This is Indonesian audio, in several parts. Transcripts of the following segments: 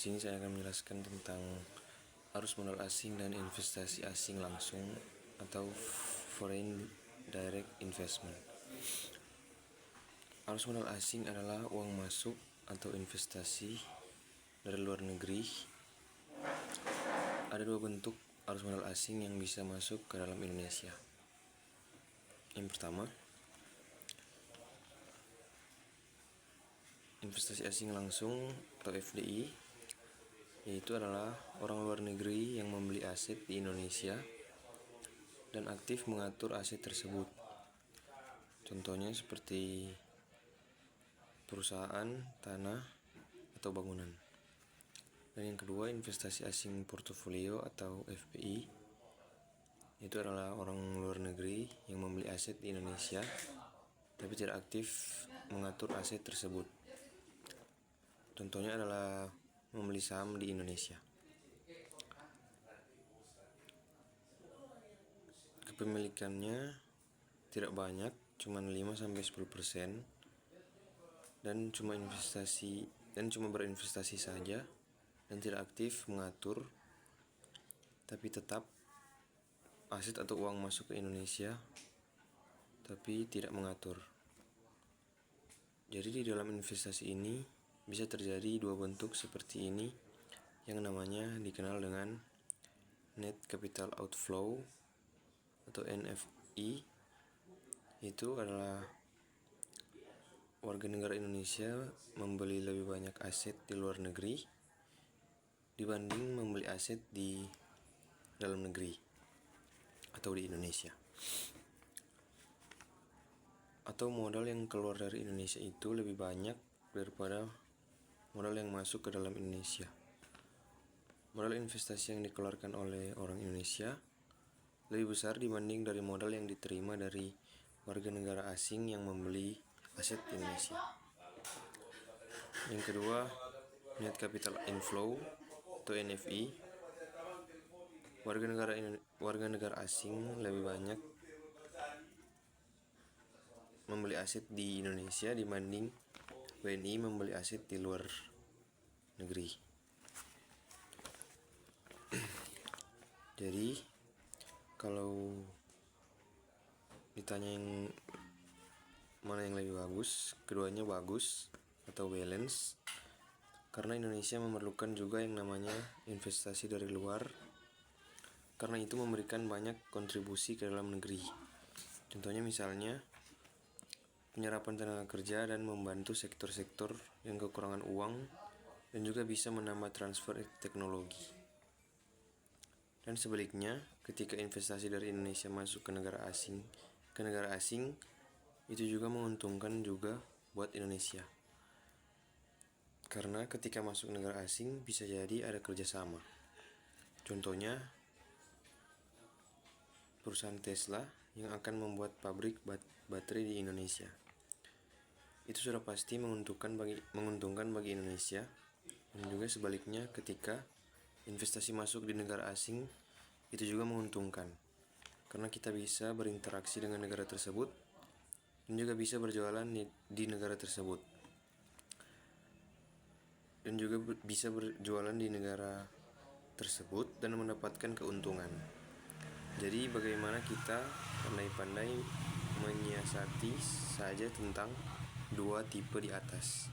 sini saya akan menjelaskan tentang arus modal asing dan investasi asing langsung atau foreign direct investment. Arus modal asing adalah uang masuk atau investasi dari luar negeri. Ada dua bentuk arus modal asing yang bisa masuk ke dalam Indonesia. Yang pertama, investasi asing langsung atau FDI, yaitu adalah orang luar negeri yang membeli aset di Indonesia dan aktif mengatur aset tersebut. Contohnya seperti perusahaan, tanah, atau bangunan. Dan yang kedua, investasi asing portofolio atau FPI, itu adalah orang luar negeri yang membeli aset di Indonesia tapi tidak aktif mengatur aset tersebut. Contohnya adalah membeli saham di Indonesia. Kepemilikannya tidak banyak, cuma 5-10%, dan cuma berinvestasi saja dan tidak aktif mengatur, tapi tetap aset atau uang masuk ke Indonesia tapi tidak mengatur. Jadi di dalam investasi ini bisa terjadi dua bentuk seperti ini yang namanya dikenal dengan net capital outflow atau NFI. Itu adalah warga negara Indonesia membeli lebih banyak aset di luar negeri dibanding membeli aset di dalam negeri atau di Indonesia. Atau modal yang keluar dari Indonesia itu lebih banyak daripada modal yang masuk ke dalam Indonesia. Modal investasi yang dikeluarkan oleh orang Indonesia lebih besar dibanding dari modal yang diterima dari warga negara asing yang membeli aset di Indonesia. Yang kedua, net capital inflow atau NFI. Warga negara asing lebih banyak membeli aset di Indonesia dibanding WNI membeli aset di luar negeri. Jadi kalau ditanya yang mana yang lebih bagus, keduanya bagus atau balance, karena Indonesia memerlukan juga yang namanya investasi dari luar, karena itu memberikan banyak kontribusi ke dalam negeri. Contohnya misalnya penyerapan tenaga kerja dan membantu sektor-sektor yang kekurangan uang, dan juga bisa menambah transfer teknologi. Dan sebaliknya, ketika investasi dari Indonesia masuk ke negara asing, itu juga menguntungkan juga buat Indonesia. Karena ketika masuk negara asing bisa jadi ada kerjasama. Contohnya perusahaan Tesla yang akan membuat pabrik baterai di Indonesia. Itu sudah pasti menguntungkan bagi Indonesia. Dan juga sebaliknya, ketika investasi masuk di negara asing, itu juga menguntungkan karena kita bisa berinteraksi dengan negara tersebut dan juga bisa berjualan di negara tersebut, dan juga bisa berjualan di negara tersebut dan mendapatkan keuntungan. Jadi bagaimana kita pandai-pandai menyiasati saja tentang dua tipe di atas.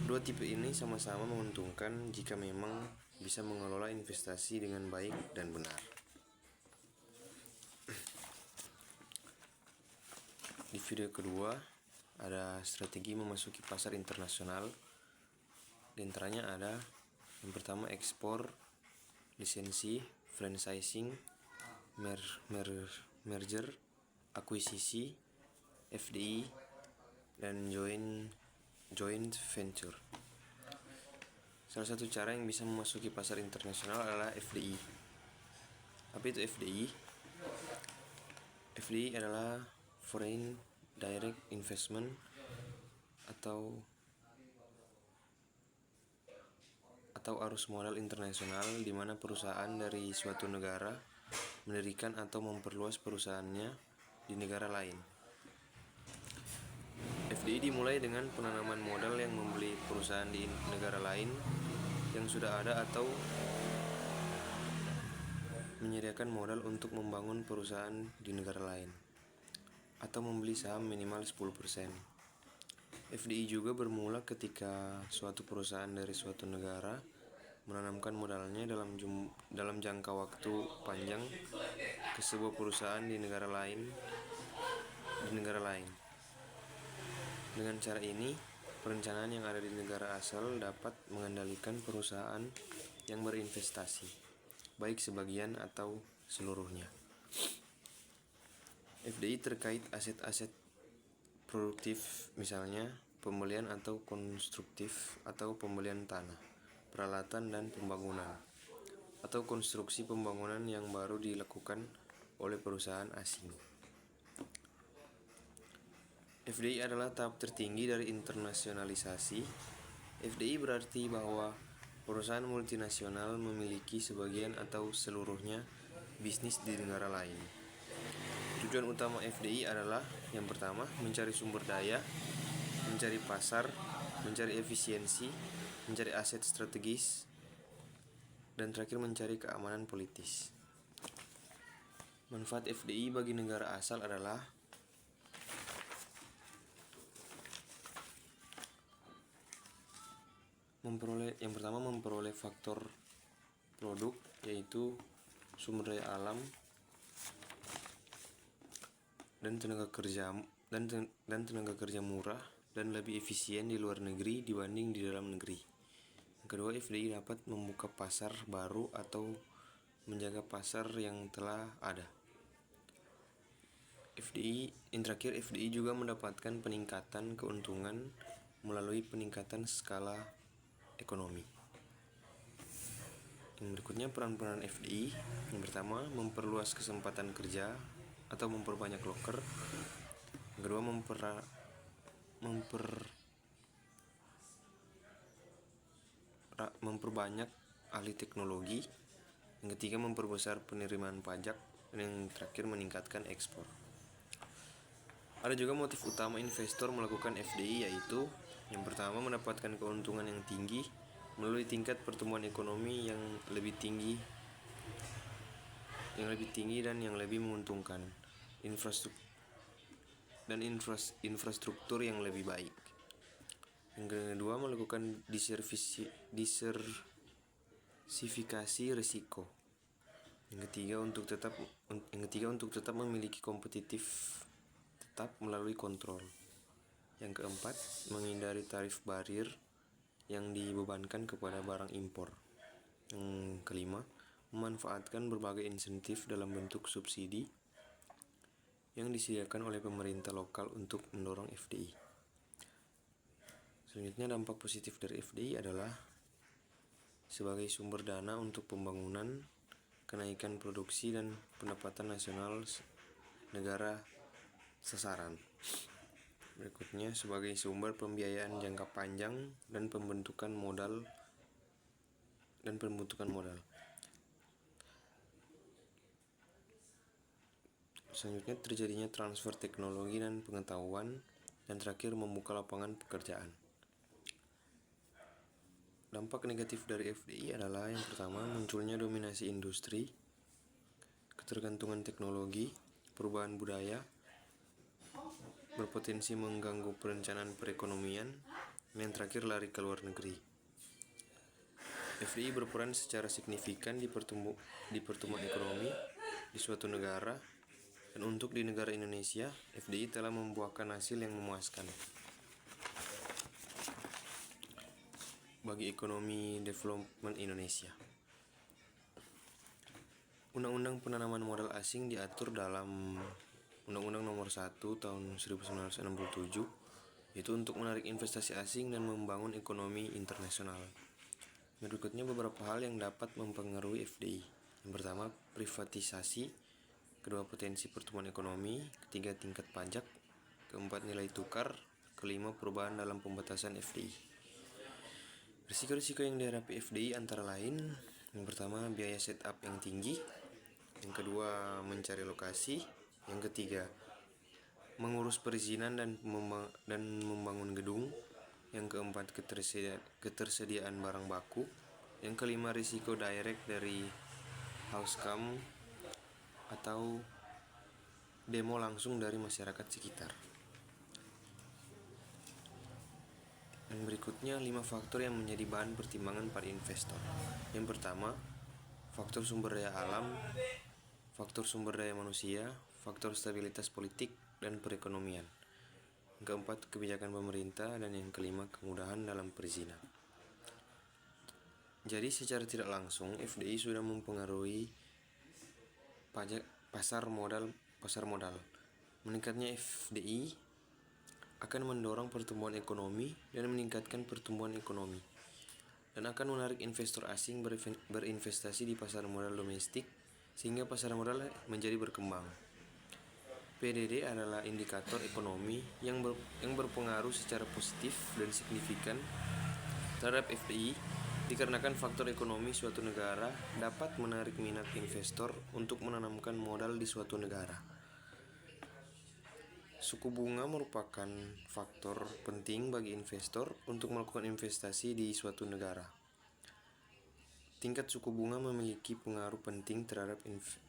Dua tipe ini sama-sama menguntungkan jika memang bisa mengelola investasi dengan baik dan benar. Di video kedua ada strategi memasuki pasar internasional. Di antaranya ada yang pertama ekspor, lisensi, franchising, merger, akuisisi, FDI, dan joint venture. Salah satu cara yang bisa memasuki pasar internasional adalah FDI. Apa itu FDI? FDI adalah foreign direct investment atau arus modal internasional, di mana perusahaan dari suatu negara mendirikan atau memperluas perusahaannya di negara lain. FDI dimulai dengan penanaman modal yang membeli perusahaan di negara lain yang sudah ada atau menyediakan modal untuk membangun perusahaan di negara lain atau membeli saham minimal 10%. FDI juga bermula ketika suatu perusahaan dari suatu negara menanamkan modalnya dalam jangka waktu panjang ke sebuah perusahaan di negara lain. Dengan cara ini, perencanaan yang ada di negara asal dapat mengendalikan perusahaan yang berinvestasi, baik sebagian atau seluruhnya. FDI terkait aset-aset produktif, misalnya pembelian atau konstruktif atau pembelian tanah, peralatan dan pembangunan, atau konstruksi pembangunan yang baru dilakukan oleh perusahaan asing. FDI adalah tahap tertinggi dari internasionalisasi. FDI berarti bahwa perusahaan multinasional memiliki sebagian atau seluruhnya bisnis di negara lain. Tujuan utama FDI adalah yang pertama, mencari sumber daya, mencari pasar, mencari efisiensi, mencari aset strategis, dan terakhir mencari keamanan politis. Manfaat FDI bagi negara asal adalah memperoleh faktor produk, yaitu sumber daya alam dan tenaga kerja murah dan lebih efisien di luar negeri dibanding di dalam negeri. Yang kedua, FDI dapat membuka pasar baru atau menjaga pasar yang telah ada. FDI juga mendapatkan peningkatan keuntungan melalui peningkatan skala ekonomi. Yang berikutnya, peran-peran FDI. Yang pertama, memperluas kesempatan kerja atau memperbanyak loker. Yang kedua, memperbanyak ahli teknologi. Yang ketiga, memperbesar penerimaan pajak. Dan yang terakhir, meningkatkan ekspor. Ada juga motif utama investor melakukan FDI, yaitu yang pertama, mendapatkan keuntungan yang tinggi melalui tingkat pertumbuhan ekonomi yang lebih tinggi dan yang lebih menguntungkan, infrastruktur yang lebih baik. Yang kedua, melakukan diversifikasi risiko. Yang ketiga, untuk tetap memiliki kompetitif tetap melalui kontrol. Yang keempat, menghindari tarif barir yang dibebankan kepada barang impor. Yang kelima, memanfaatkan berbagai insentif dalam bentuk subsidi yang disediakan oleh pemerintah lokal untuk mendorong FDI. Selanjutnya, dampak positif dari FDI adalah sebagai sumber dana untuk pembangunan, kenaikan produksi dan pendapatan nasional negara sasaran. Berikutnya, sebagai sumber pembiayaan jangka panjang dan pembentukan modal. Selanjutnya, terjadinya transfer teknologi dan pengetahuan, dan terakhir, membuka lapangan pekerjaan. Dampak negatif dari FDI adalah yang pertama, munculnya dominasi industri, ketergantungan teknologi, perubahan budaya, berpotensi mengganggu perencanaan perekonomian, dan yang terakhir, lari ke luar negeri. FDI berperan secara signifikan di pertumbuhan ekonomi di suatu negara, dan untuk di negara Indonesia, FDI telah membuahkan hasil yang memuaskan bagi ekonomi development Indonesia. Undang-Undang Penanaman Modal Asing diatur dalam Undang-Undang Nomor 1 Tahun 1967, yaitu untuk menarik investasi asing dan membangun ekonomi internasional. Berikutnya beberapa hal yang dapat mempengaruhi FDI. Yang pertama, privatisasi. Kedua, potensi pertumbuhan ekonomi. Ketiga, tingkat pajak. Keempat, nilai tukar. Kelima, perubahan dalam pembatasan FDI. Risiko-risiko yang dihadapi FDI antara lain, yang pertama, biaya setup yang tinggi. Yang kedua, mencari lokasi. Yang ketiga, mengurus perizinan dan membangun gedung. Yang keempat, ketersediaan barang baku. Yang kelima, risiko direct dari Housecam atau demo langsung dari masyarakat sekitar. Dan berikutnya 5 faktor yang menjadi bahan pertimbangan para investor. Yang pertama, faktor sumber daya alam, faktor sumber daya manusia, faktor stabilitas politik dan perekonomian. Yang keempat, kebijakan pemerintah, dan yang kelima, kemudahan dalam perizinan. Jadi secara tidak langsung FDI sudah mempengaruhi pasar modal. Meningkatnya FDI akan mendorong pertumbuhan ekonomi dan meningkatkan pertumbuhan ekonomi, dan akan menarik investor asing berinvestasi di pasar modal domestik sehingga pasar modal menjadi berkembang. PDD adalah indikator ekonomi yang berpengaruh secara positif dan signifikan terhadap FDI dikarenakan faktor ekonomi suatu negara dapat menarik minat investor untuk menanamkan modal di suatu negara. Suku bunga merupakan faktor penting bagi investor untuk melakukan investasi di suatu negara. Tingkat suku bunga memiliki pengaruh penting terhadap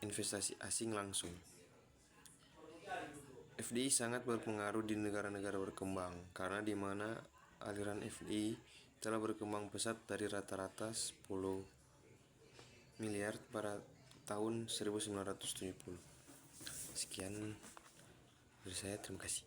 investasi asing langsung. FDI sangat berpengaruh di negara-negara berkembang karena di mana aliran FDI telah berkembang pesat dari rata-rata 10 miliar pada tahun 1970. Sekian dari saya, terima kasih.